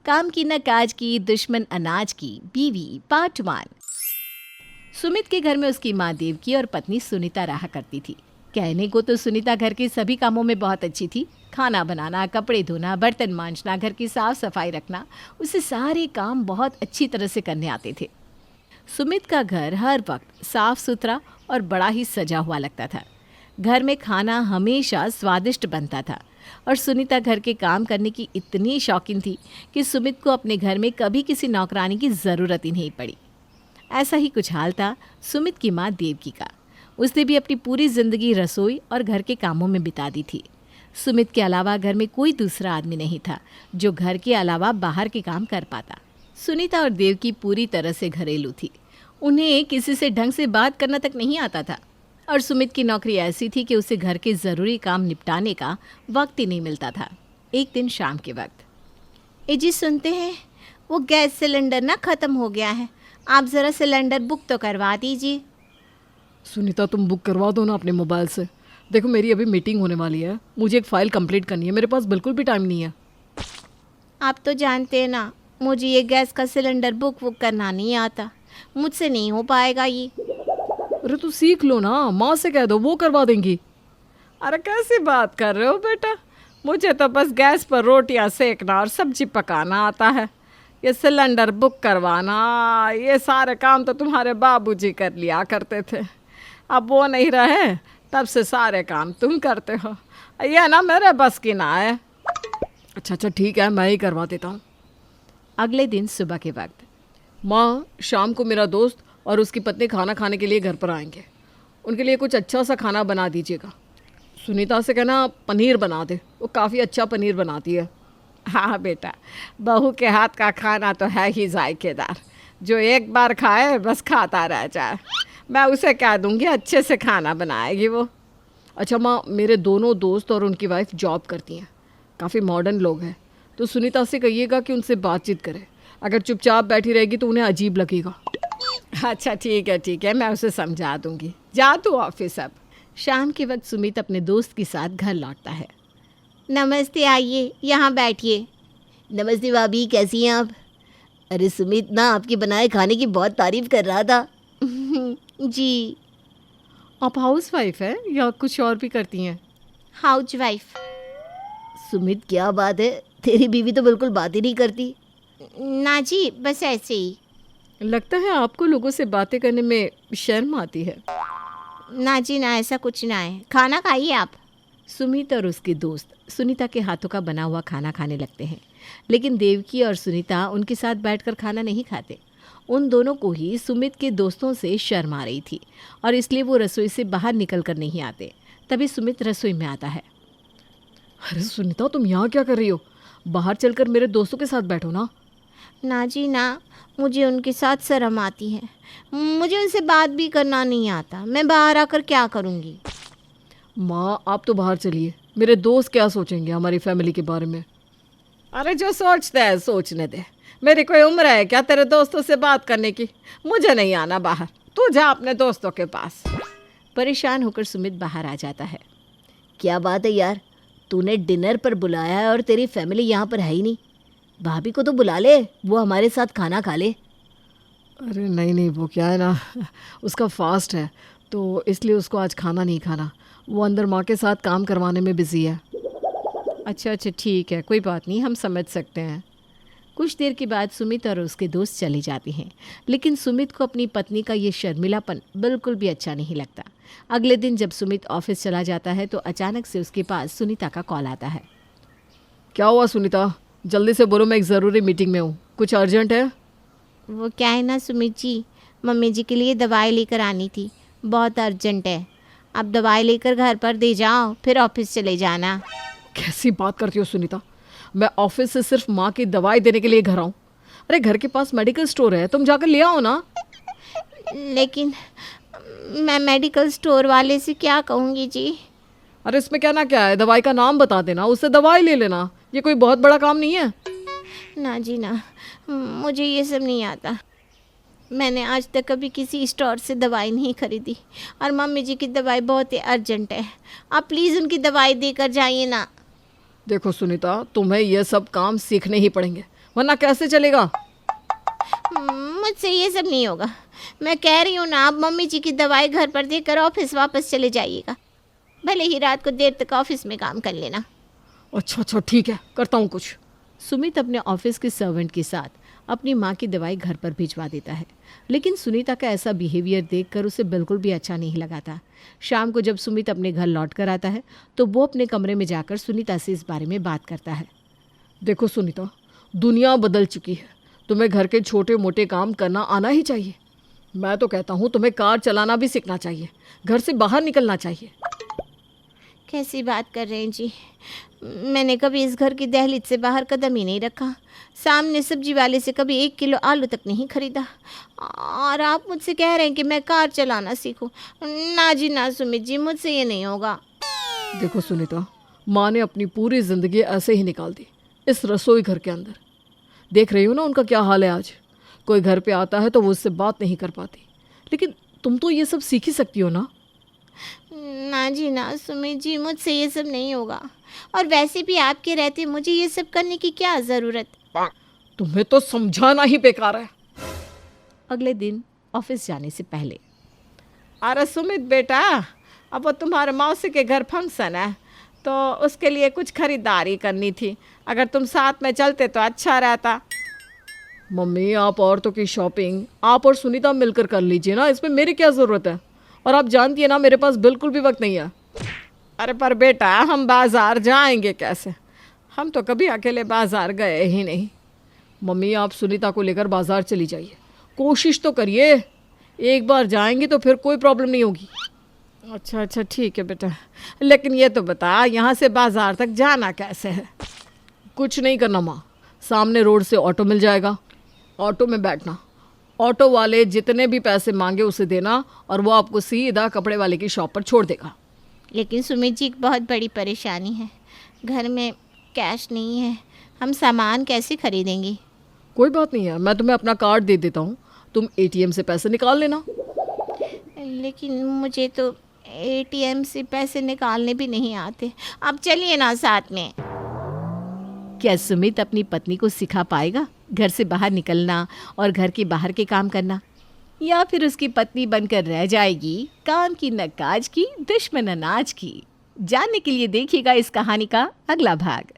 काम की न काज की, दुश्मन अनाज की, बीवी पार्ट 1। सुमित के घर में उसकी माँ देवकी और पत्नी सुनीता रहा करती थी। कहने को तो सुनीता घर के सभी कामों में बहुत अच्छी थी। खाना बनाना, कपड़े धोना, बर्तन मांजना, घर की साफ सफाई रखना, उसे सारे काम बहुत अच्छी तरह से करने आते थे। सुमित का घर हर वक्त साफ सुथरा और बड़ा ही सजा हुआ लगता था। घर में खाना हमेशा स्वादिष्ट बनता था और सुनीता घर के काम करने की इतनी शौकीन थी कि सुमित को अपने घर में कभी किसी नौकरानी की ज़रूरत ही नहीं पड़ी। ऐसा ही कुछ हाल था सुमित की माँ देवकी का। उसने भी अपनी पूरी ज़िंदगी रसोई और घर के कामों में बिता दी थी। सुमित के अलावा घर में कोई दूसरा आदमी नहीं था जो घर के अलावा बाहर के काम कर पाता। सुनीता और देवकी पूरी तरह से घरेलू थी। उन्हें किसी से ढंग से बात करना तक नहीं आता था और सुमित की नौकरी ऐसी थी कि उसे घर के ज़रूरी काम निपटाने का वक्त ही नहीं मिलता था। एक दिन शाम के वक्त, ए जी सुनते हैं, वो गैस सिलेंडर ना ख़त्म हो गया है, आप ज़रा सिलेंडर बुक तो करवा दीजिए। सुनीता तुम बुक करवा दो ना अपने मोबाइल से। देखो मेरी अभी मीटिंग होने वाली है, मुझे एक फ़ाइल कंप्लीट करनी है, मेरे पास बिल्कुल भी टाइम नहीं है। आप तो जानते हैं ना, मुझे ये गैस का सिलेंडर बुक करना नहीं आता, मुझसे नहीं हो पाएगा ये। अरे तू सीख लो ना, माँ से कह दो, वो करवा देंगी। अरे कैसी बात कर रहे हो बेटा, मुझे तो बस गैस पर रोटियां सेकना और सब्जी पकाना आता है। ये सिलेंडर बुक करवाना, ये सारे काम तो तुम्हारे बाबूजी कर लिया करते थे। अब वो नहीं रहे, तब से सारे काम तुम करते हो। ये ना मेरे बस की ना है। अच्छा ठीक है, मैं ही करवा देता हूँ। अगले दिन सुबह के वक्त, माँ शाम को मेरा दोस्त और उसकी पत्नी खाना खाने के लिए घर पर आएंगे। उनके लिए कुछ अच्छा सा खाना बना दीजिएगा। सुनीता से कहना पनीर बना दे, वो काफ़ी अच्छा पनीर बनाती है। हाँ बेटा, बहू के हाथ का खाना तो है ही जायकेदार, जो एक बार खाए बस खाता रह जाए। मैं उसे कह दूँगी अच्छे से खाना बनाएगी वो। अच्छा माँ, मेरे दोनों दोस्त और उनकी वाइफ जॉब करती हैं, काफ़ी मॉडर्न लोग हैं, तो सुनीता से कहिएगा कि उनसे बातचीत करे। अगर चुपचाप बैठी रहेगी तो उन्हें अजीब लगेगा। अच्छा ठीक है, मैं उसे समझा दूँगी। जा तू ऑफिस अब। शाम के वक्त सुमित अपने दोस्त के साथ घर लौटता है। नमस्ते, आइए यहाँ बैठिए। नमस्ते भाभी, कैसी हैं आप? अरे सुमित ना आपके बनाए खाने की बहुत तारीफ़ कर रहा था। जी। आप हाउस वाइफ हैं या कुछ और भी करती हैं? House wife. सुमित क्या बात है, तेरी बीवी तो बिल्कुल बात ही नहीं करती। ना जी, बस ऐसे ही। लगता है आपको लोगों से बातें करने में शर्म आती है। ना जी ना, ऐसा कुछ ना है। खाना खाइए आप। सुमित और उसके दोस्त सुनीता के हाथों का बना हुआ खाना खाने लगते हैं, लेकिन देवकी और सुनीता उनके साथ बैठकर खाना नहीं खाते। उन दोनों को ही सुमित के दोस्तों से शर्म आ रही थी और इसलिए वो रसोई से बाहर निकल कर नहीं आते। तभी सुमित रसोई में आता है। अरे सुनीता, तुम यहाँ क्या कर रही हो? बाहर चलकर मेरे दोस्तों के साथ बैठो ना। ना जी ना, मुझे उनके साथ शर्म आती है। मुझे उनसे बात भी करना नहीं आता। मैं बाहर आकर क्या करूँगी? माँ आप तो बाहर चलिए, मेरे दोस्त क्या सोचेंगे हमारी फैमिली के बारे में। अरे जो सोचते हैं सोचने दे, मेरी कोई उम्र है क्या तेरे दोस्तों से बात करने की? मुझे नहीं आना बाहर, तू जा अपने दोस्तों के पास। परेशान होकर सुमित बाहर आ जाता है। क्या बात है यार, तूने डिनर पर बुलाया है और तेरी फैमिली यहाँ पर है ही नहीं। भाभी को तो बुला ले, वो हमारे साथ खाना खा ले। अरे नहीं, वो क्या है ना, उसका फास्ट है तो इसलिए उसको आज खाना नहीं खाना। वो अंदर माँ के साथ काम करवाने में बिजी है। अच्छा ठीक है, कोई बात नहीं, हम समझ सकते हैं। कुछ देर के बाद सुमित और उसके दोस्त चले जाते हैं, लेकिन सुमित को अपनी पत्नी का ये शर्मिलापन बिल्कुल भी अच्छा नहीं लगता। अगले दिन जब सुमित ऑफिस चला जाता है तो अचानक से उसके पास सुनीता का कॉल आता है। क्या हुआ सुनीता, जल्दी से बोलो, मैं एक ज़रूरी मीटिंग में हूँ, कुछ अर्जेंट है? वो क्या है ना सुमित जी, मम्मी जी के लिए दवाई लेकर आनी थी, बहुत अर्जेंट है। आप दवाई लेकर घर पर दे जाओ, फिर ऑफिस चले जाना। कैसी बात करती हो सुनीता, मैं ऑफिस से सिर्फ माँ की दवाई देने के लिए घर आऊँ? अरे घर के पास मेडिकल स्टोर है, तुम जाकर ले आओ ना। लेकिन मैं मेडिकल स्टोर वाले से क्या कहूँगी जी? अरे इसमें क्या ना क्या है, दवाई का नाम बता देना, उससे दवाई ले लेना, ये कोई बहुत बड़ा काम नहीं है। ना जी ना, मुझे ये सब नहीं आता। मैंने आज तक कभी किसी स्टोर से दवाई नहीं खरीदी और मम्मी जी की दवाई बहुत ही अर्जेंट है। आप प्लीज़ उनकी दवाई देकर जाइए ना। देखो सुनीता, तुम्हें ये सब काम सीखने ही पड़ेंगे, वरना कैसे चलेगा? मुझसे ये सब नहीं होगा। मैं कह रही हूँ ना, आप मम्मी जी की दवाई घर पर देकर ऑफिस वापस चले जाइएगा। भले ही रात को देर तक ऑफिस में काम कर लेना। अच्छा ठीक है, करता हूँ कुछ। सुमित अपने ऑफिस के सर्वेंट के साथ अपनी माँ की दवाई घर पर भिजवा देता है, लेकिन सुनीता का ऐसा बिहेवियर देखकर उसे बिल्कुल भी अच्छा नहीं लगा था। शाम को जब सुमित अपने घर लौट कर आता है तो वो अपने कमरे में जाकर सुनीता से इस बारे में बात करता है। देखो सुनीता, दुनिया बदल चुकी है, तुम्हें घर के छोटे मोटे काम करना आना ही चाहिए। मैं तो कहता हूँ तुम्हें कार चलाना भी सीखना चाहिए, घर से बाहर निकलना चाहिए। कैसी बात कर रहे हैं जी? मैंने कभी इस घर की दहलीज से बाहर कदम ही नहीं रखा। सामने सब्जी वाले से कभी 1 किलो आलू तक नहीं खरीदा, और आप मुझसे कह रहे हैं कि मैं कार चलाना सीखूं? ना जी ना सुमित जी, मुझसे ये नहीं होगा। देखो सुनीता, माँ ने अपनी पूरी ज़िंदगी ऐसे ही निकाल दी इस रसोई घर के अंदर। देख रही हो ना उनका क्या हाल है आज। कोई घर पे आता है तो वो उससे बात नहीं कर पाती, लेकिन तुम तो ये सब सीख ही सकती हो ना। ना जी ना सुमित जी, मुझसे ये सब नहीं होगा। और वैसे भी आपके रहते मुझे ये सब करने की क्या ज़रूरत? तुम्हें तो समझाना ही बेकार है। अगले दिन ऑफिस जाने से पहले, अरे सुमित बेटा, अब वो तुम्हारे मौसी के घर फंक्शन है तो उसके लिए कुछ खरीदारी करनी थी। अगर तुम साथ में चलते तो अच्छा रहता। मम्मी, आप औरतों की शॉपिंग आप और सुनीता मिलकर कर लीजिए ना, इसमें मेरी क्या ज़रूरत है। और आप जानती है ना मेरे पास बिल्कुल भी वक्त नहीं है। अरे पर बेटा, हम बाज़ार जाएंगे कैसे? हम तो कभी अकेले बाज़ार गए ही नहीं। मम्मी, आप सुनीता को लेकर बाज़ार चली जाइए, कोशिश तो करिए। एक बार जाएंगी तो फिर कोई प्रॉब्लम नहीं होगी। अच्छा ठीक है बेटा, लेकिन ये तो बता यहाँ से बाज़ार तक जाना कैसे है? कुछ नहीं करना माँ, सामने रोड से ऑटो मिल जाएगा, ऑटो में बैठना, ऑटो वाले जितने भी पैसे मांगे उसे देना और वो आपको सीधा कपड़े वाले की शॉप पर छोड़ देगा। लेकिन सुमित जी, एक बहुत बड़ी परेशानी है। घर में कैश नहीं है, हम सामान कैसे खरीदेंगे? कोई बात नहीं है, मैं तुम्हें अपना कार्ड दे देता हूँ, तुम एटीएम से पैसे निकाल लेना। लेकिन मुझे तो एटीएम से पैसे निकालने भी नहीं आते। आप चलिए ना साथ में। क्या सुमित अपनी पत्नी को सिखा पाएगा घर से बाहर निकलना और घर के बाहर के काम करना, या फिर उसकी पत्नी बनकर रह जाएगी काम की न काज की, दुश्मन अनाज की? जानने के लिए देखिएगा इस कहानी का अगला भाग।